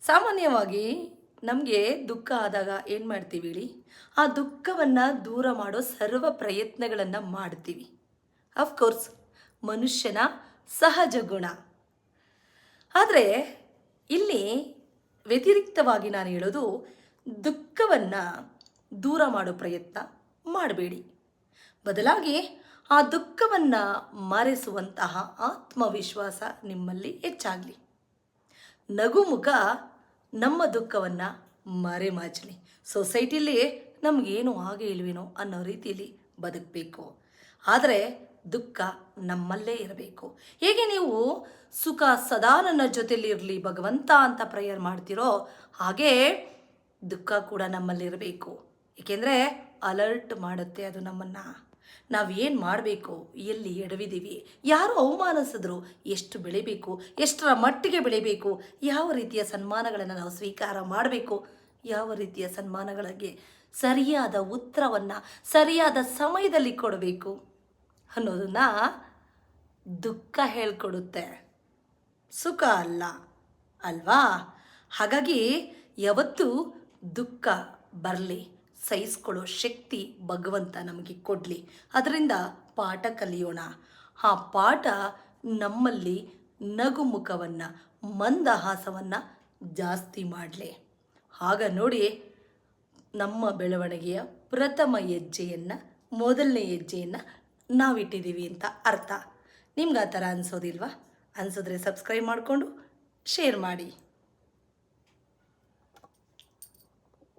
ಸಾಮಾನ್ಯವಾಗಿ ನಮಗೆ ದುಃಖ ಆದಾಗ ಏನು ಮಾಡ್ತೀವಿ ಹೇಳಿ? ಆ ದುಃಖವನ್ನು ದೂರ ಮಾಡೋ ಸರ್ವ ಪ್ರಯತ್ನಗಳನ್ನು ಮಾಡ್ತೀವಿ. ಅಫ್ಕೋರ್ಸ್ ಮನುಷ್ಯನ ಸಹಜ ಗುಣ. ಆದರೆ ಇಲ್ಲಿ ವ್ಯತಿರಿಕ್ತವಾಗಿ ನಾನು ಹೇಳೋದು, ದುಃಖವನ್ನು ದೂರ ಮಾಡೋ ಪ್ರಯತ್ನ ಮಾಡಬೇಡಿ. ಬದಲಾಗಿ ಆ ದುಃಖವನ್ನು ಮರೆಸುವಂತಹ ಆತ್ಮವಿಶ್ವಾಸ ನಿಮ್ಮಲ್ಲಿ ಹೆಚ್ಚಾಗಲಿ. ನಗುಮುಖ ನಮ್ಮ ದುಃಖವನ್ನು ಮರೆಮಾಚಲಿ. ಸೊಸೈಟಿಲಿ ನಮಗೇನು ಹಾಗೆ ಇಲ್ವೇನೋ ಅನ್ನೋ ರೀತಿಯಲ್ಲಿ ಬದುಕಬೇಕು. ಆದರೆ ದುಃಖ ನಮ್ಮಲ್ಲೇ ಇರಬೇಕು. ಹೇಗೆ ನೀವು ಸುಖ ಸದಾ ನನ್ನ ಜೊತೆಲಿ ಇರಲಿ ಭಗವಂತ ಅಂತ ಪ್ರೇಯರ್ ಮಾಡ್ತಿರೋ, ಹಾಗೇ ದುಃಖ ಕೂಡ ನಮ್ಮಲ್ಲಿರಬೇಕು. ಏಕೆಂದರೆ ಅಲರ್ಟ್ ಮಾಡುತ್ತೆ ಅದು ನಮ್ಮನ್ನು. ನಾವೇನು ಮಾಡಬೇಕು, ಎಲ್ಲಿ ಎಡವಿದ್ದೀವಿ, ಯಾರು ಅವಮಾನಿಸಿದ್ರು, ಎಷ್ಟು ಬೆಳಿಬೇಕು, ಎಷ್ಟರ ಮಟ್ಟಿಗೆ ಬೆಳಿಬೇಕು, ಯಾವ ರೀತಿಯ ಸನ್ಮಾನಗಳನ್ನು ನಾವು ಸ್ವೀಕಾರ ಮಾಡಬೇಕು, ಯಾವ ರೀತಿಯ ಸನ್ಮಾನಗಳಿಗೆ ಸರಿಯಾದ ಉತ್ತರವನ್ನು ಸರಿಯಾದ ಸಮಯದಲ್ಲಿ ಕೊಡಬೇಕು ಅನ್ನೋದನ್ನು ದುಃಖ ಹೇಳ್ಕೊಡುತ್ತೆ, ಸುಖ ಅಲ್ಲ ಅಲ್ವಾ? ಹಾಗಾಗಿ ಯಾವತ್ತೂ ದುಃಖ ಬರಲಿ, ಸಹಿಸ್ಕೊಳ್ಳೋ ಶಕ್ತಿ ಭಗವಂತ ನಮಗೆ ಕೊಡಲಿ. ಅದರಿಂದ ಪಾಠ ಕಲಿಯೋಣ. ಆ ಪಾಠ ನಮ್ಮಲ್ಲಿ ನಗುಮುಖವನ್ನು, ಮಂದಹಾಸವನ್ನು ಜಾಸ್ತಿ ಮಾಡಲಿ. ಆಗ ನೋಡಿ, ನಮ್ಮ ಬೆಳವಣಿಗೆಯ ಪ್ರಥಮ ಹೆಜ್ಜೆಯನ್ನು, ಮೊದಲನೇ ಹೆಜ್ಜೆಯನ್ನು ನಾವಿಟ್ಟಿದ್ದೀವಿ ಅಂತ ಅರ್ಥ. ನಿಮ್ಗೆ ಆ ಥರ ಅನಿಸೋದಿಲ್ವಾ? ಅನಿಸಿದ್ರೆ ಸಬ್ಸ್ಕ್ರೈಬ್ ಮಾಡಿಕೊಂಡು ಶೇರ್ ಮಾಡಿ.